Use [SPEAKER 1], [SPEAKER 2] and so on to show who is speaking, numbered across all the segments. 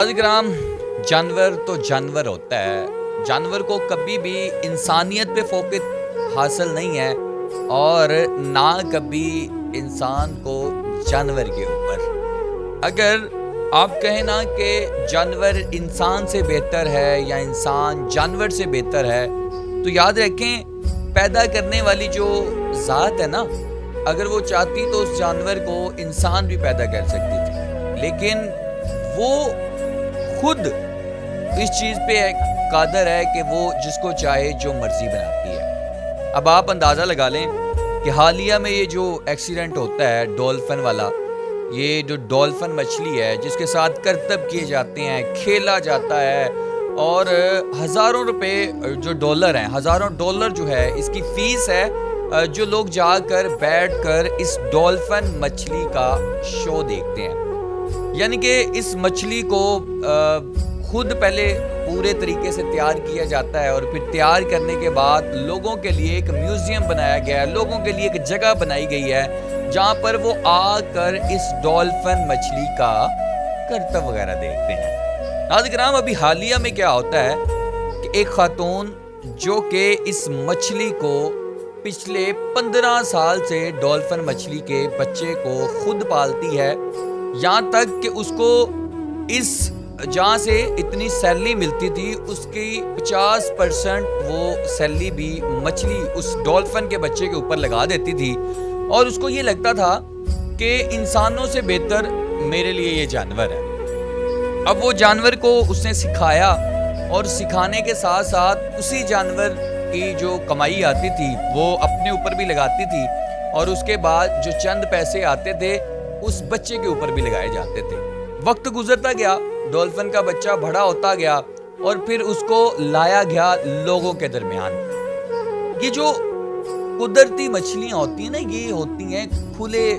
[SPEAKER 1] ग्राम जानवर तो जानवर होता है। जानवर को कभी भी इंसानियत पे फोकस हासिल नहीं है और ना कभी इंसान को जानवर के ऊपर। अगर आप कहें ना कि जानवर इंसान से बेहतर है या इंसान जानवर से बेहतर है, तो याद रखें पैदा करने वाली जो ज़ात है ना, अगर वो चाहती तो उस जानवर को इंसान भी पैदा कर सकती थी, लेकिन वो खुद इस चीज़ पे कादर है कि वो जिसको चाहे जो मर्जी बनाती है। अब आप अंदाज़ा लगा लें कि हालिया में ये जो एक्सीडेंट होता है डॉल्फिन वाला, ये जो डॉल्फिन मछली है जिसके साथ करतब किए जाते हैं, खेला जाता है और हज़ारों रुपए जो डॉलर हैं, हज़ारों डॉलर जो है इसकी फ़ीस है, जो लोग जाकर बैठकर इस डॉल्फिन मछली का शो देखते हैं। यानी कि इस मछली को खुद पहले पूरे तरीके से तैयार किया जाता है और फिर तैयार करने के बाद लोगों के लिए एक म्यूज़ियम बनाया गया है, लोगों के लिए एक जगह बनाई गई है जहाँ पर वो आकर इस डॉल्फिन मछली का करतब वगैरह देखते हैं। नाज़रीन, अभी हालिया में क्या होता है कि एक खातून जो कि इस मछली को पिछले 15 साल से डॉल्फिन मछली के बच्चे को खुद पालती है, यहाँ तक कि उसको इस जहाँ से इतनी सैलरी मिलती थी उसकी 50% वो सैलरी भी मछली उस डॉल्फिन के बच्चे के ऊपर लगा देती थी और उसको ये लगता था कि इंसानों से बेहतर मेरे लिए ये जानवर है। अब वो जानवर को उसने सिखाया और सिखाने के साथ साथ उसी जानवर की जो कमाई आती थी वो अपने ऊपर भी लगाती थी और उसके बाद जो चंद पैसे आते थे उस बच्चे के ऊपर भी लगाए जाते थे। वक्त गुजरता गया, डॉल्फिन का बच्चा बड़ा होता गया और फिर उसको लाया गया लोगों के दरमियान। ये जो कुदरती मछलियाँ होती हैं ना, ये होती हैं खुले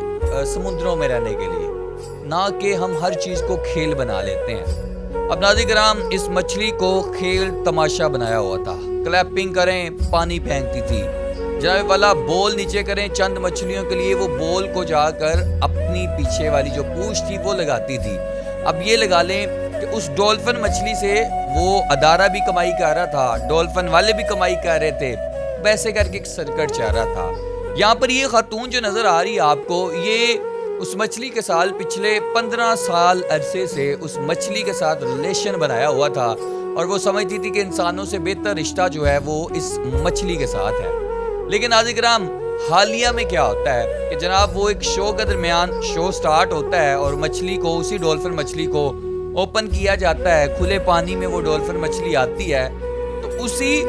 [SPEAKER 1] समुद्रों में रहने के लिए, ना कि हम हर चीज़ को खेल बना लेते हैं। अब नाज़रीन, इस मछली को खेल तमाशा बनाया हुआ था। क्लैपिंग करें, पानी फेंकती थी, जनाब वाला बोल नीचे करें चंद मछलियों के लिए, वो बोल को जाकर अपनी पीछे वाली जो पूंछ थी वो लगाती थी। अब ये लगा लें कि उस डॉल्फिन मछली से वो अदारा भी कमाई कर रहा था, डॉल्फिन वाले भी कमाई कर रहे थे, वैसे करके एक सर्किट चल रहा था। यहाँ पर ये खातून जो नज़र आ रही है आपको, ये उस मछली के साथ पिछले 15 साल अरसे से उस मछली के साथ रिलेशन बनाया हुआ था और वो समझती थी कि इंसानों से बेहतर रिश्ता जो है वो इस मछली के साथ है। लेकिन नाज़रीन, हालिया में क्या होता है कि जनाब वो एक शो के दरमियान शो स्टार्ट होता है और मछली को, उसी डॉल्फिन मछली को ओपन किया जाता है, खुले पानी में वो डॉल्फिन मछली आती है, तो उसी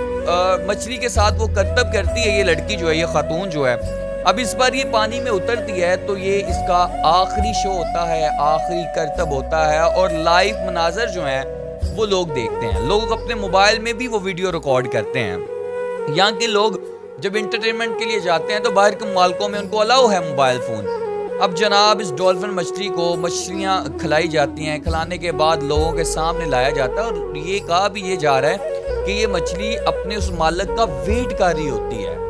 [SPEAKER 1] मछली के साथ वो करतब करती है ये लड़की जो है, ये खातून जो है। अब इस बार ये पानी में उतरती है तो ये इसका आखिरी शो होता है, आखिरी करतब होता है और लाइव मनाजर जो हैं वो लोग देखते हैं। लोग अपने मोबाइल में भी वो वीडियो रिकॉर्ड करते हैं। यहाँ के लोग जब इंटरटेनमेंट के लिए जाते हैं तो बाहर के मालकों में उनको अलाउ है मोबाइल फ़ोन। अब जनाब इस डॉल्फिन मछली को मछलियाँ खिलाई जाती हैं, खिलाने के बाद लोगों के सामने लाया जाता है और ये कहा भी ये जा रहा है कि ये मछली अपने उस मालिक का वेट कर रही होती है।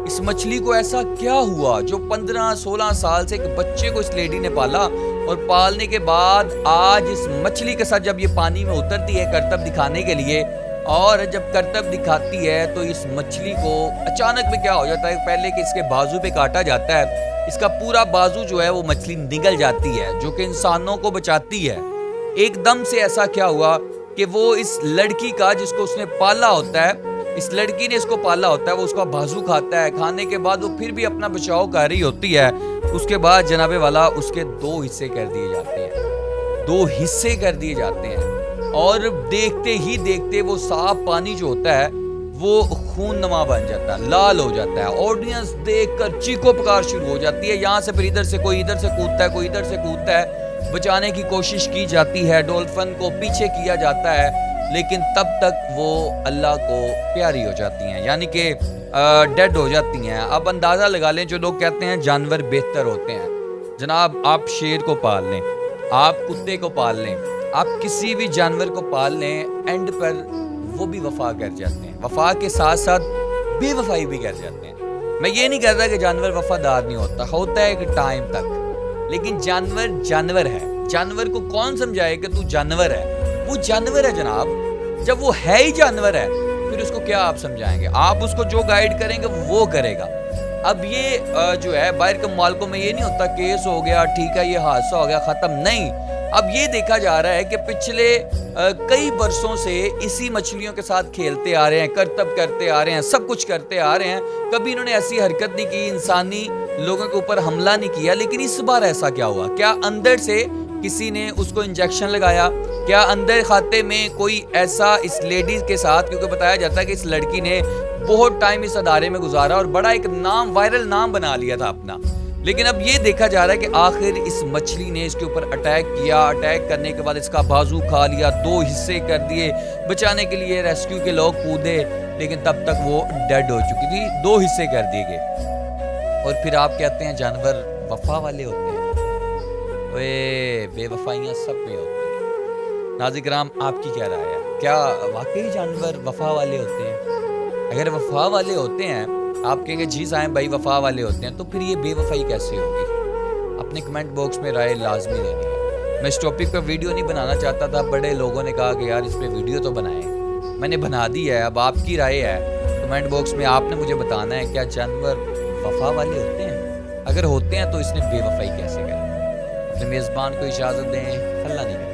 [SPEAKER 1] इस मछली को ऐसा क्या हुआ जो 15-16 साल से एक बच्चे को इस लेडी ने पाला और पालने के बाद आज इस मछली के साथ जब ये पानी में उतरती है करतब दिखाने के लिए, और जब करतब दिखाती है तो इस मछली को अचानक में क्या हो जाता है, पहले कि इसके बाजू पे काटा जाता है, इसका पूरा बाजू जो है वो मछली निगल जाती है जो कि इंसानों को बचाती है। एकदम से ऐसा क्या हुआ कि वो इस लड़की का, जिसको उसने पाला होता है, इस लड़की ने इसको पाला होता है, वो उसका बाजू खाता है, खाने के बाद वो फिर भी अपना बचाव कर रही होती है। उसके बाद जनाबे वाला उसके 2 हिस्से कर दिए जाते हैं, 2 हिस्से कर दिए जाते हैं और देखते ही देखते वो साफ पानी जो होता है वो खून नमा बन जाता है, लाल हो जाता है। ऑडियंस देखकर चीखो पुकार शुरू हो जाती है। यहाँ से फिर इधर से कोई इधर से कूदता है, कोई इधर से कूदता है, बचाने की कोशिश की जाती है, डॉल्फिन को पीछे किया जाता है, लेकिन तब तक वो अल्लाह को प्यारी हो जाती हैं, यानी कि डेड हो जाती हैं। अब अंदाज़ा लगा लें, जो लोग कहते हैं जानवर बेहतर होते हैं, जनाब आप शेर को पाल लें, आप कुत्ते को पाल लें, आप किसी भी जानवर को पाल लें, एंड पर वो भी वफा कर जाते हैं, वफा के साथ साथ बेवफाई भी कर जाते हैं। मैं ये नहीं कहता कि जानवर वफादार नहीं होता है एक टाइम तक, लेकिन जानवर जानवर है। जानवर को कौन समझाए कि तू जानवर है? وہ جانور ہے جناب. جب وہ ہے ہی جانور ہے پھر اس کو کیا آپ سمجھائیں گے؟ آپ اس کو جو گائیڈ کریں گے وہ کرے گا. اب یہ جو ہے باہر کے ممالکوں میں یہ نہیں ہوتا کیس ہو گیا ٹھیک ہے یہ حادثہ ہو گیا ختم. نہیں, اب یہ دیکھا جا رہا ہے کہ پچھلے کئی برسوں سے اسی مچھلیوں کے ساتھ کھیلتے آ رہے ہیں, کرتب کرتے آ رہے ہیں, سب کچھ کرتے آ رہے ہیں. کبھی انہوں نے ایسی حرکت نہیں کی, انسانی لوگوں کے اوپر حملہ نہیں کیا. لیکن اس بار ایسا کیا ہوا؟ کیا اندر سے کسی نے اس کو انجیکشن لگایا؟ کیا اندر کھاتے میں کوئی ایسا اس لیڈیز کے ساتھ, کیونکہ بتایا جاتا ہے کہ اس لڑکی نے بہت ٹائم اس ادارے میں گزارا اور بڑا ایک نام, وائرل نام بنا لیا تھا اپنا. لیکن اب یہ دیکھا جا رہا ہے کہ آخر اس مچھلی نے اس کے اوپر اٹیک کیا. اٹیک کرنے کے بعد اس کا بازو کھا لیا, 2 حصے کر دیے. بچانے کے لیے ریسکیو کے لوگ کودے لیکن تب تک وہ ڈیڈ ہو چکی تھی, 2 حصے کر دیے گئے. اور پھر آپ کہتے ہیں جانور وفا والے ہوتے ہیں. بے وفائیاں سب میں ہوتی ہیں. ناظرین کرام آپ کی کیا رائے ہے؟ کیا واقعی جانور وفا والے ہوتے ہیں؟ اگر وفا والے ہوتے ہیں, آپ کہیں گے جی صاحب بھائی وفا والے ہوتے ہیں, تو پھر یہ بے وفائی کیسے ہوگی؟ اپنے کمنٹ باکس میں رائے لازمی دینی ہے. میں اس ٹاپک پہ ویڈیو نہیں بنانا چاہتا تھا, بڑے لوگوں نے کہا کہ یار اس پہ ویڈیو تو بنائیں. میں نے بنا دی ہے, اب آپ کی رائے ہے. کمنٹ باکس میں آپ نے مجھے بتانا ہے کیا جانور وفا والے ہوتے ہیں؟ اگر ہوتے ہیں تو اس نے بے وفائی کیسے کری؟ اپنے میزبان کو اجازت دیں. اللہ نہیں.